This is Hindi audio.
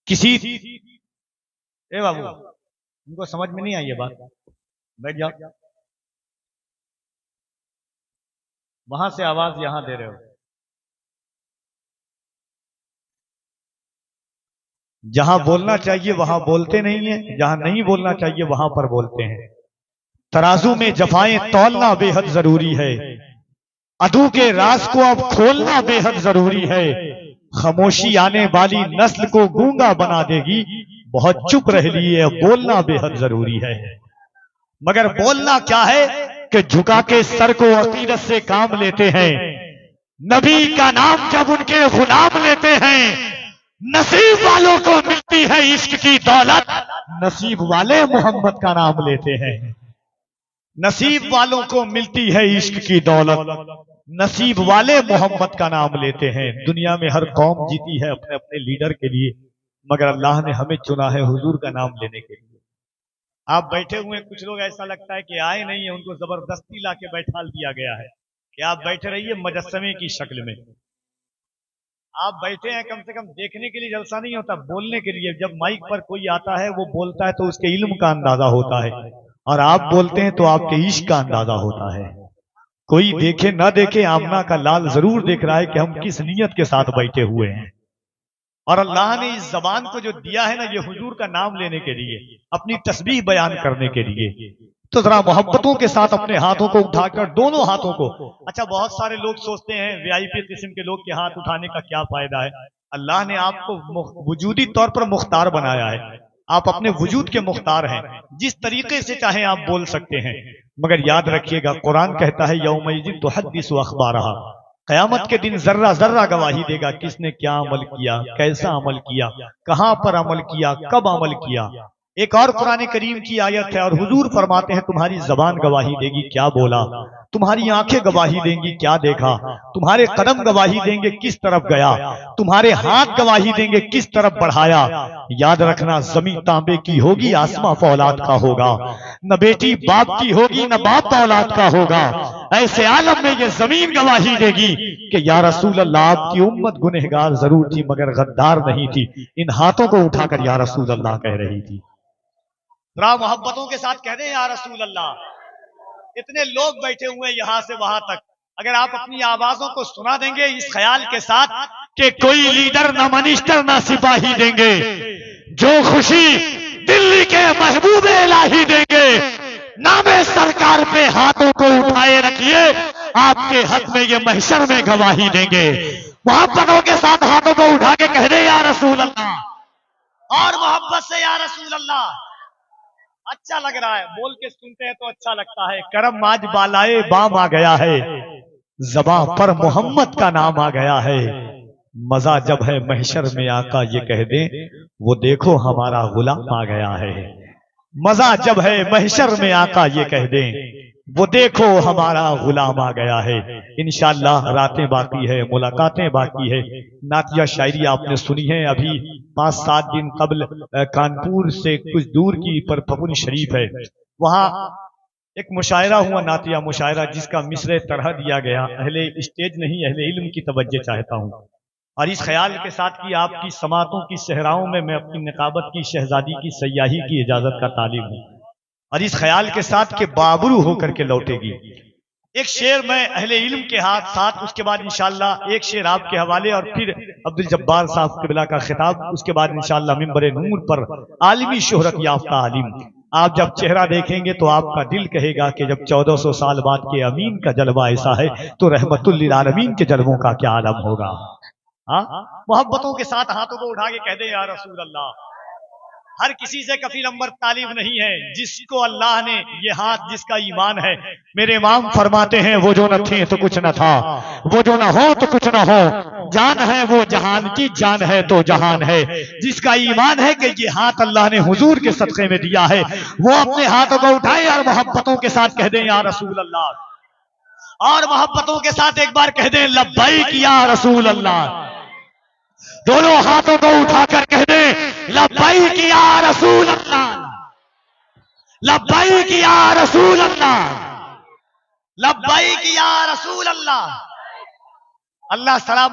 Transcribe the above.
किसी ए बाबू, उनको समझ में नहीं आई ये बात, बैठ जाओ। वहां से आवाज यहां दे रहे हो। जहां बोलना चाहिए वहां बोलते नहीं है, जहां नहीं बोलना चाहिए वहां पर बोलते हैं। तराजू में जफाएं तौलना बेहद जरूरी है, अदू के राज को अब खोलना बेहद जरूरी है। खामोशी आने वाली नस्ल को गूंगा बना देगी, बहुत चुप रह लिए, बोलना बेहद जरूरी है। मगर बोलना क्या है कि झुका के सर को अकीदत से काम लेते हैं। नबी का नाम जब उनके गुलाम लेते हैं, नसीब वालों को मिलती है इश्क की दौलत, नसीब वाले मोहम्मद का नाम लेते हैं। नसीब वालों को मिलती है इश्क की दौलत, नसीब वाले मोहम्मद का नाम लेते हैं। दुनिया में हर कौम जीती है अपने अपने लीडर के लिए, मगर अल्लाह ने हमें चुना है हुजूर का नाम लेने के लिए। आप बैठे हुए कुछ लोग ऐसा लगता है कि आए नहीं है, उनको जबरदस्ती लाके बैठा दिया गया है कि आप बैठे रहिए मुजस्समे की शक्ल में। आप बैठे हैं कम से कम देखने के लिए, जलसा नहीं होता, बोलने के लिए। जब माइक पर कोई आता है वो बोलता है तो उसके इल्म का अंदाजा होता है, और आप बोलते हैं तो आपके इश्क का अंदाजा होता है। कोई देखे ना देखे, आमना का लाल जरूर देख रहा है कि हम किस नियत के साथ बैठे हुए हैं। और अल्लाह ने इस जबान को जो दिया है ना, ये हुजूर का नाम लेने के लिए, अपनी तस्बीह बयान करने के लिए। तो जरा मोहब्बतों के साथ अपने हाथों को उठाकर, दोनों हाथों को। अच्छा, बहुत सारे लोग सोचते हैं वीआईपी किस्म के लोग के हाथ उठाने का क्या फायदा है। अल्लाह ने आपको वजूदी तौर पर मुख्तार बनाया है, आप अपने वजूद के मुख्तार हैं, जिस तरीके से चाहे आप बोल सकते हैं। मगर याद रखिएगा, कुरान कहता है यौमइज़िन तुहद्दिसु अख़बारहा, क़यामत के दिन जर्रा जर्रा गवाही देगा किसने क्या अमल किया, कैसा अमल किया, कहां पर अमल किया, कब अमल किया। एक और कुरान करीम की आयत है, और हुजूर फरमाते हैं तुम्हारी जबान गवाही देगी क्या बोला, तुम्हारी आंखें गवाही देंगी क्या देखा, तुम्हारे कदम गवाही देंगे किस तरफ गया, तुम्हारे हाथ गवाही देंगे किस तरफ बढ़ाया। याद रखना, जमीन तांबे की होगी, आसमां फौलाद का होगा, न बेटी बाप की होगी, न बाप औलाद का होगा। ऐसे आलम में ये जमीन गवाही देगी कि या रसूल अल्लाह, आपकी उम्मत गुनहगार जरूर थी मगर गद्दार नहीं थी। इन हाथों को उठाकर या रसूल अल्लाह कह रही थी। मोहब्बतों के साथ कह दे या रसूल अल्लाह। इतने लोग बैठे हुए यहां से वहां तक, अगर आप अपनी आवाजों को सुना देंगे इस ख्याल के साथ कि कोई लीडर ना मिनिस्टर ना सिपाही देंगे, जो खुशी दिल्ली के महबूब इलाही देंगे, नामे सरकार पे हाथों को उठाए रखिए, आपके हक में ये महशर में गवाही देंगे। मोहब्बतों के साथ हाथों को उठा के कह दे या रसूल अल्लाह, और मोहब्बत से या रसूल अल्लाह। अच्छा लग रहा है, बोल के सुनते हैं तो अच्छा लगता है। करम आज बालाए बाम आ गया है, ज़बां पर मोहम्मद का नाम आ गया है। मजा जब है महशर में आका ये कह दे, वो देखो हमारा गुलाम आ गया है। मजा जब है महशर में आका ये कह दे, वो देखो हमारा गुलाम आ गया है। इंशाअल्लाह रातें बाकी है, मुलाकातें बाकी है। नातिया शायरी आपने सुनी है, अभी 5-7 दिन कबल कानपुर से कुछ दूर की पर फकुन शरीफ है, वहां एक मुशायरा हुआ, नातिया मुशायरा, जिसका मिसरे तरह दिया गया। अहले स्टेज नहीं, अहले इल्म की तवज्जो चाहता हूँ, और इस ख्याल के साथ कि आपकी समातों की सहराओं में मैं अपनी निकाबत की शहजादी की सयाही की इजाजत का तालिब हूँ, और इस ख्याल के साथ के बाबरू होकर के लौटेगी। एक शेर मैं अहले इल्म के साथ, उसके बाद इंशाअल्लाह एक शेर आपके हवाले, और फिर अब्दुल जब्बार साहब क़िबला का खिताब, उसके बाद इंशाअल्लाह मिंबर नूर पर आलिमी शोहरत याफ्ता आलिम। आप जब चेहरा देखेंगे तो आपका दिल कहेगा कि जब 1400 साल बाद के अमीन का जलवा ऐसा है तो रहमतुल लिल आलमीन के जलवों का क्या आलम होगा। हाँ, मोहब्बतों के साथ हाथों को उठा के कह दे या रसूल अल्लाह। हर किसी से कफील अंबर तालीब नहीं है, जिसको अल्लाह ने ये हाथ, जिसका ईमान है। मेरे इमाम फरमाते हैं वो जो न थे तो कुछ न था, वो जो न हो तो कुछ न हो, जान है वो जहान की जान है तो जहान है। जिसका ईमान है कि ये हाथ अल्लाह ने हुजूर के सदक़े में दिया है, वो अपने हाथों को उठाए और मोहब्बतों के साथ कह दे या रसूल अल्लाह। और मोहब्बतों के साथ एक बार कह दे लब्बैक या रसूल अल्लाह। दोनों हाथों को उठाकर कह दे लब्बैक या रसूल अल्लाह, लब्बैक या रसूल अल्लाह, लब्बैक या रसूल अल्लाह। अल्लाह सलाम।